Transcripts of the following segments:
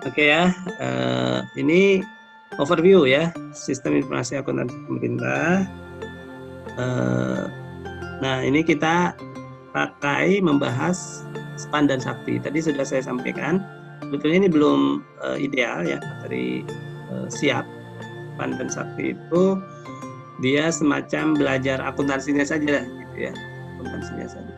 Oke ya, ini overview ya, sistem informasi akuntansi pemerintah. Nah, ini kita pakai membahas SPAN dan Sakti. Tadi sudah saya sampaikan, sebetulnya ini belum ideal ya, dari siap. SPAN dan Sakti itu dia semacam belajar akuntansinya saja gitu ya, akuntansinya saja.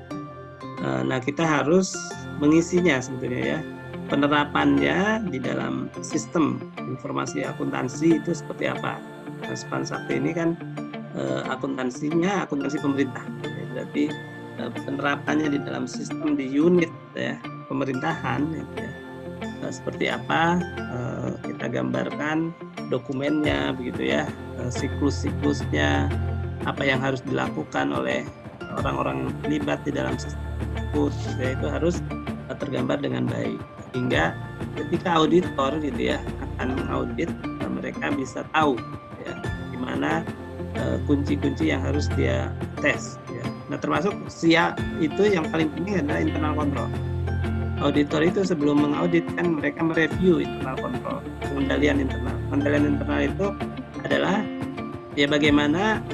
Nah, kita harus mengisinya sebetulnya ya. Penerapannya di dalam sistem informasi akuntansi itu seperti apa? Nah, SPAN Sakti ini kan akuntansinya akuntansi pemerintah. Ya, berarti penerapannya di dalam sistem di unit ya pemerintahan ya, seperti apa kita gambarkan dokumennya begitu ya, siklus-siklusnya, apa yang harus dilakukan oleh orang-orang terlibat di dalam sistem tersebut, ya, itu harus tergambar dengan baik hingga ketika auditor gitu ya akan mengaudit, mereka bisa tahu ya gimana kunci-kunci yang harus dia tes ya. Nah, termasuk SIA itu yang paling penting adalah internal control. Auditor itu sebelum mengaudit kan mereka mereview internal control, pengendalian internal. Pengendalian internal itu adalah ya bagaimana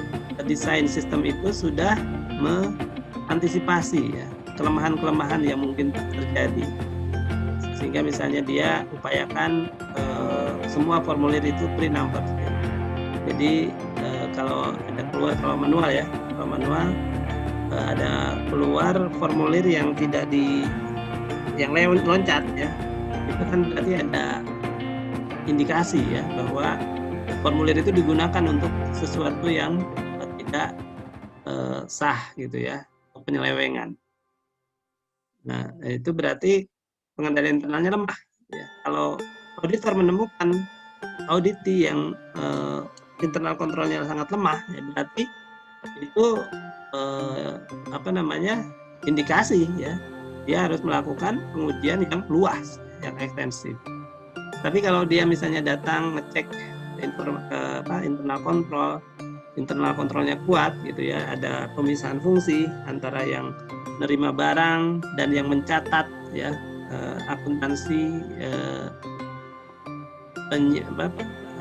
desain sistem itu sudah mengantisipasi ya kelemahan-kelemahan yang mungkin terjadi, sehingga misalnya dia upayakan semua formulir itu pre-number. Jadi kalau ada keluar, kalau manual ya, kalau manual ada keluar formulir yang tidak yang loncat ya, itu kan berarti ada indikasi ya bahwa formulir itu digunakan untuk sesuatu yang tidak sah gitu ya, penyelewengan. Nah, itu berarti pengendalian internalnya lemah. Ya. Kalau auditor menemukan auditi yang internal kontrolnya sangat lemah, ya berarti itu indikasi ya dia harus melakukan pengujian yang luas, yang ekstensif. Tapi kalau dia misalnya datang ngecek internal kontrolnya kuat gitu ya, ada pemisahan fungsi antara yang menerima barang dan yang mencatat ya, akuntansi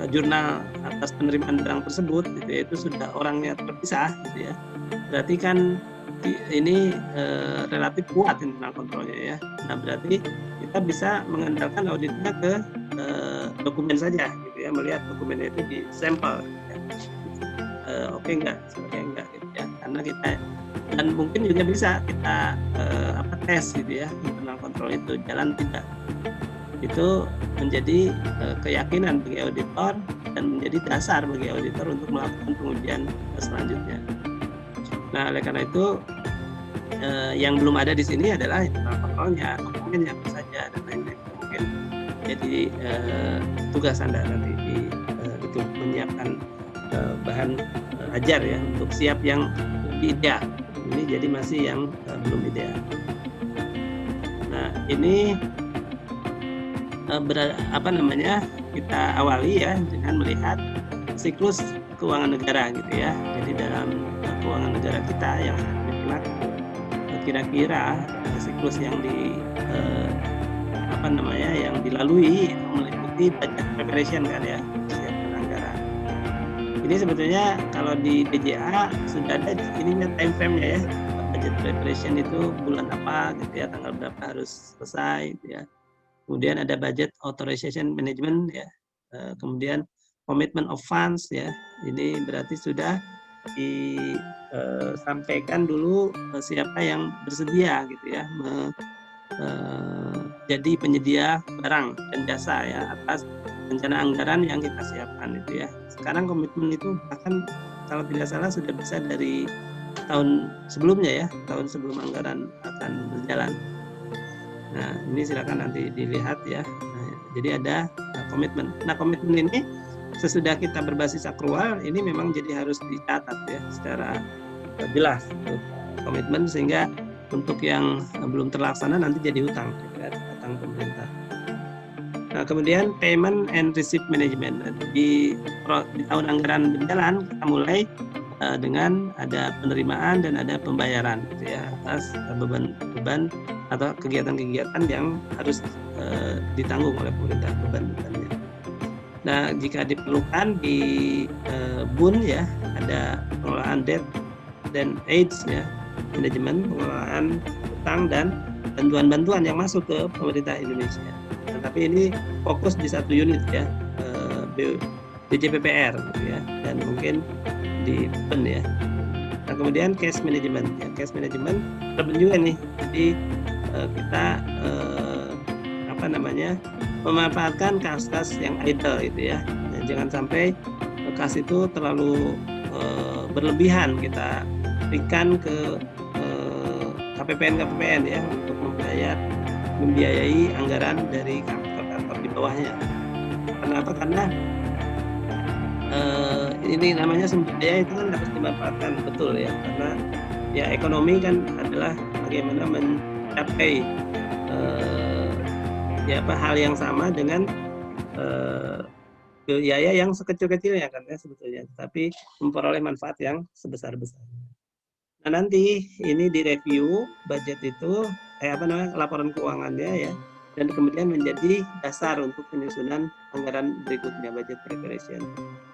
jurnal atas penerimaan barang tersebut gitu ya, itu sudah orangnya terpisah gitu ya, berarti kan ini relatif kuat internal kontrolnya ya. Nah, berarti kita bisa mengandalkan auditnya ke dokumen saja gitu ya, melihat dokumennya itu di sampel ya. Oke enggak, sebenarnya enggak gitu ya, karena kita dan mungkin juga bisa kita tes gitu ya, internal kontrol itu jalan tidak, itu menjadi keyakinan bagi auditor dan menjadi dasar bagi auditor untuk melakukan pengujian selanjutnya. Nah, oleh karena itu yang belum ada di sini adalah internal kontrolnya, dokumennya apa saja dan lain-lain. Mungkin jadi tugas Anda nanti untuk menyiapkan bahan ajar ya untuk siap yang lebih ideal. Ini jadi masih yang belum ideal. Nah, ini kita awali ya dengan melihat siklus keuangan negara gitu ya. Jadi dalam keuangan negara kita yang kira-kira siklus yang yang dilalui meliputi budget preparation kan ya, persiapan anggaran. Ini sebetulnya kalau di BJA sudah ada ininya time frame-nya ya. Budget preparation itu bulan apa gitu ya, tanggal berapa harus selesai gitu ya. Kemudian ada budget authorization management ya. Kemudian commitment of funds ya. Ini berarti sudah disampaikan dulu siapa yang bersedia gitu ya jadi penyedia barang dan jasa ya atas rencana anggaran yang kita siapkan itu ya. Sekarang komitmen itu bahkan kalau tidak salah sudah bisa dari tahun sebelumnya ya, tahun sebelum anggaran akan berjalan. Nah, ini silakan nanti dilihat ya. Nah, jadi ada komitmen. Nah, komitmen ini sesudah kita berbasis akrual ini memang jadi harus dicatat ya secara jelas komitmen, sehingga untuk yang belum terlaksana nanti jadi hutang ya, hutang pemerintah. Nah, kemudian payment and receipt management. Di tahun anggaran berjalan kita mulai dengan ada penerimaan dan ada pembayaran gitu ya atas beban atau kegiatan-kegiatan yang harus ditanggung oleh pemerintah, beban-bebannya. Nah, jika diperlukan di BUN ya, ada pengelolaan debt dan AIDS ya, manajemen pengelolaan utang dan bantuan-bantuan yang masuk ke pemerintah Indonesia. Nah, tapi ini fokus di satu unit ya, BJPPR gitu ya, dan mungkin di PEN ya. Nah, kemudian cash management ya, cash management penting juga nih. Jadi kita memanfaatkan kas-kas yang idle gitu ya. Nah, jangan sampai kas itu terlalu berlebihan kita berikan ke KPPN ya untuk membiayai anggaran dari kantor-kantor di bawahnya. Kenapa? Karena ini namanya sumber daya itu kan harus dimanfaatkan betul ya, karena ya ekonomi kan adalah bagaimana mencapai hal yang sama dengan biaya yang sekecil-kecilnya kan ya sebetulnya, tapi memperoleh manfaat yang sebesar-besarnya. Nah, nanti ini direview budget itu laporan keuangannya ya, dan kemudian menjadi dasar untuk penyusunan anggaran berikutnya, budget preparation.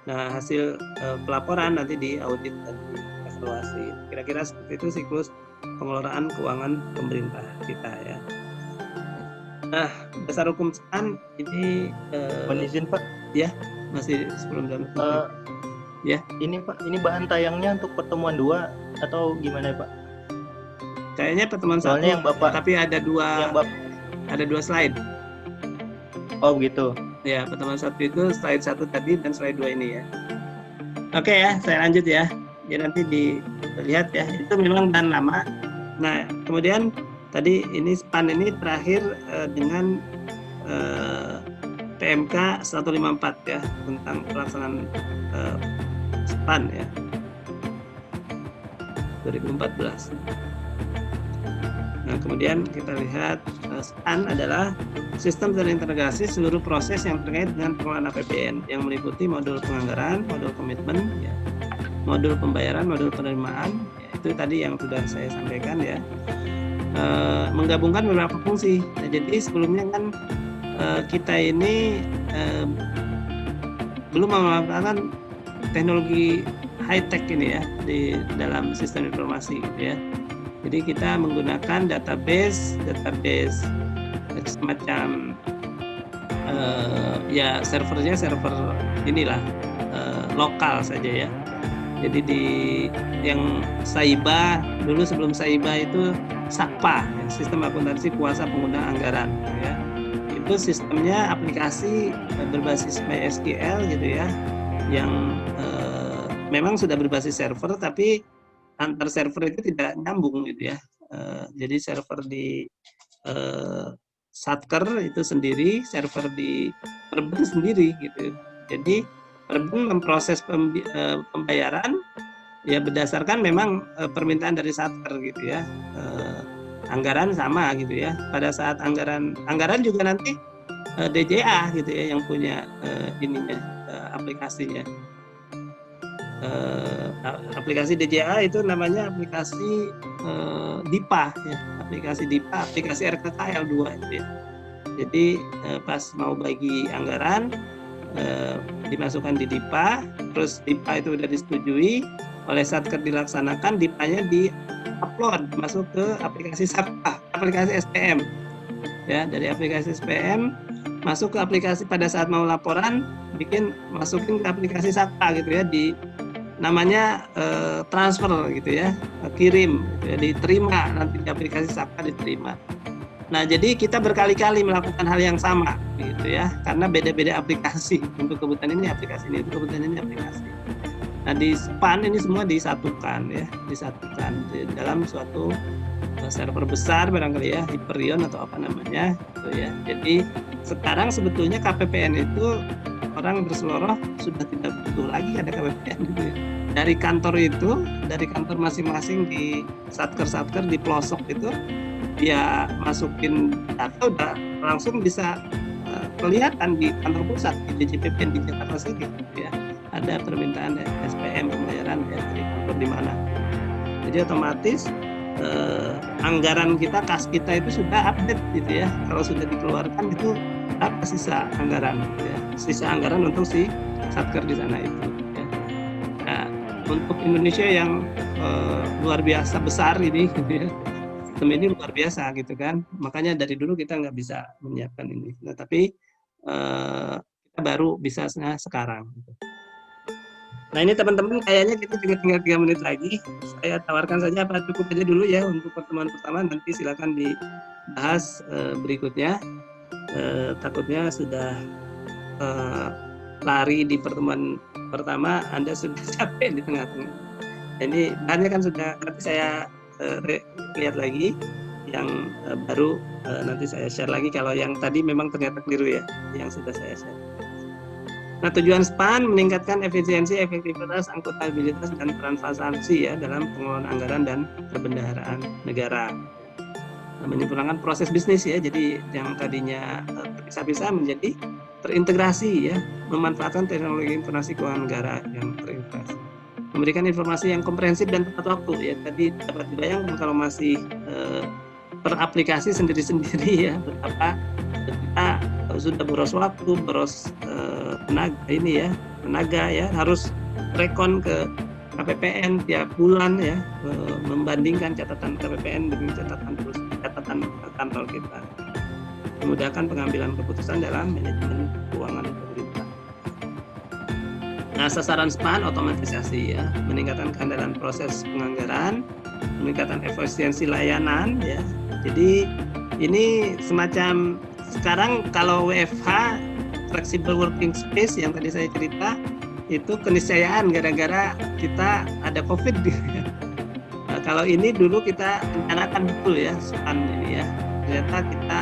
Nah, hasil pelaporan nanti diaudit dan dievaluasi. Kira-kira seperti itu siklus pengelolaan keuangan pemerintah kita ya. Nah, dasar hukum SPAN ini izin Pak. Ya, masih 10 jam. Ya. Ini Pak, ini bahan tayangnya untuk pertemuan 2 atau gimana Pak? Kayaknya pertemuan soalnya 1, yang Bapak, tapi ada 2 slide. Oh begitu. Ya, pertemuan 1 itu slide 1 tadi dan slide 2 ini ya. Oke ya, saya lanjut ya. Ya nanti dilihat ya, itu memang bahan lama. Nah, kemudian tadi ini SPAN ini terakhir dengan PMK 154 ya, tentang pelaksanaan SPAN ya 2014. Nah, kemudian kita lihat SPAN adalah sistem terintegrasi seluruh proses yang terkait dengan pengelolaan APBN yang meliputi modul penganggaran, modul komitmen, ya, modul pembayaran, modul penerimaan. Ya, itu tadi yang sudah saya sampaikan ya. Menggabungkan beberapa fungsi. Nah, jadi sebelumnya kan kita ini belum memanfaatkan teknologi high tech ini ya di dalam sistem informasi gitu ya. Jadi kita menggunakan database semacam ya server inilah lokal saja ya. Jadi di yang Saiba dulu, sebelum Saiba itu SAKPA, ya, sistem akuntansi kuasa pengguna anggaran ya. Itu sistemnya aplikasi berbasis MySQL gitu ya, yang memang sudah berbasis server, tapi antar server itu tidak nyambung gitu ya. Jadi server di Satker itu sendiri, server di Perben sendiri gitu. Jadi Perben memproses pembayaran ya berdasarkan memang permintaan dari Satker gitu ya. Anggaran sama gitu ya. Pada saat anggaran juga nanti DJA gitu ya yang punya aplikasinya. Aplikasi DJA itu namanya aplikasi DIPA ya, aplikasi DIPA, aplikasi RKKL 2 itu ya. Jadi pas mau bagi anggaran dimasukkan di DIPA, terus DIPA itu sudah disetujui oleh Satker dilaksanakan, DIPA-nya di-upload masuk ke aplikasi SAKPA, aplikasi SPM. Ya, dari aplikasi SPM masuk ke aplikasi pada saat mau laporan, masukin ke aplikasi SAKPA gitu ya, namanya transfer gitu ya, kirim gitu ya, diterima nanti di aplikasi SAKPA diterima. Nah, jadi kita berkali-kali melakukan hal yang sama gitu ya, karena beda-beda aplikasi. Untuk kebutuhan ini aplikasi ini, untuk kebutuhan ini aplikasi. Nah, di SPAN ini semua disatukan ya, disatukan di dalam suatu server besar barangkali ya, Hyperion atau apa namanya gitu ya. Jadi sekarang sebetulnya KPPN itu orang berseloroh sudah tidak butuh lagi ada KPPN gitu ya. Dari kantor masing-masing di satker di pelosok itu dia masukin data udah langsung bisa kelihatan di kantor pusat di DJPPN di Jakarta City gitu ya. Ada permintaan SPM pembayaran ya dari kantor di mana. Jadi otomatis anggaran kita, kas kita itu sudah update gitu ya. Kalau sudah dikeluarkan itu apa sisa anggaran gitu ya. Sisa anggaran untuk si satker di sana itu ya. Nah, untuk Indonesia yang luar biasa besar ini gitu ya. Sistem ini luar biasa gitu kan. Makanya dari dulu kita nggak bisa menyiapkan ini. Nah, tapi kita baru bisa sekarang gitu. Nah, ini teman-teman kayaknya kita juga tinggal 3 menit lagi. Saya tawarkan saja apa cukup aja dulu ya untuk pertemuan pertama, nanti silakan dibahas berikutnya. Takutnya sudah lari di pertemuan pertama, Anda sudah capek di tengah-tengah. Ini bahannya kan sudah, nanti saya lihat lagi yang baru, nanti saya share lagi kalau yang tadi memang ternyata keliru ya, yang sudah saya share. Nah, tujuan SPAN meningkatkan efisiensi, efektivitas, akuntabilitas, dan transparansi ya dalam pengelolaan anggaran dan perbendaharaan negara. Nah, menyempurnakan proses bisnis ya, jadi yang tadinya terpisah-pisah menjadi terintegrasi ya, memanfaatkan teknologi informasi keuangan negara yang terintegrasi. Memberikan informasi yang komprehensif dan tepat waktu ya, tadi dapat dibayangkan kalau masih per aplikasi sendiri-sendiri ya, betapa kita sudah boros waktu, boros tenaga ya, harus rekon ke KPPN tiap bulan ya, membandingkan catatan KPPN dengan catatan kantor kita. Memudahkan pengambilan keputusan dalam manajemen keuangan pemerintah. Nah, sasaran SPAN otomatisasi ya, meningkatkan keandalan proses penganggaran, meningkatkan efisiensi layanan ya. Jadi ini semacam sekarang kalau WFH flexible working space yang tadi saya cerita itu keniscayaan gara-gara kita ada COVID gitu ya. Nah, kalau ini dulu kita rencanakan betul ya SPAN ini ya. Ternyata kita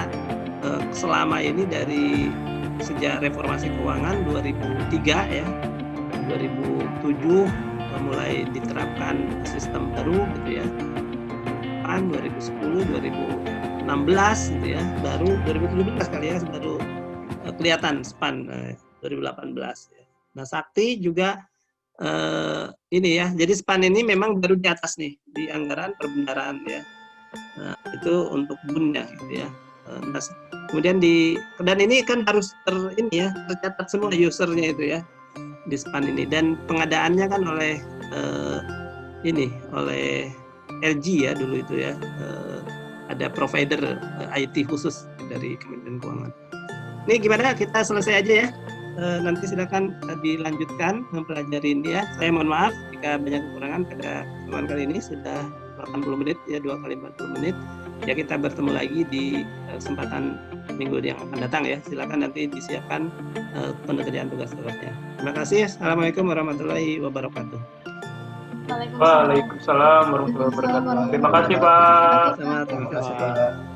selama ini dari sejak reformasi keuangan 2003 ya, 2007 mulai diterapkan sistem baru gitu ya. 2010, 2016 gitu ya, baru 2017 kali ya baru kelihatan SPAN 2018 ya. Nah, Sakti juga ini ya, jadi SPAN ini memang baru di atas nih di anggaran perbendaharaan ya. Nah, itu untuk bunnya gitu ya. Nah, kemudian dan ini kan harus tercatat semua usernya itu ya di SPAN ini, dan pengadaannya kan oleh oleh LG ya dulu itu ya, ada provider IT khusus dari Kementerian Keuangan. Ini gimana, kita selesai aja ya, nanti silakan dilanjutkan mempelajari ini ya. Saya mohon maaf jika banyak kekurangan pada pertemuan kali ini, sudah 80 menit ya, 2 kali 40 menit ya. Kita bertemu lagi di kesempatan minggu yang akan datang ya. Silakan nanti disiapkan pengerjaan tugas-tugasnya. Terima kasih. Assalamualaikum warahmatullahi wabarakatuh. Waalaikumsalam warahmatullahi wabarakatuh. Terima kasih Pak. Terima kasih Pak.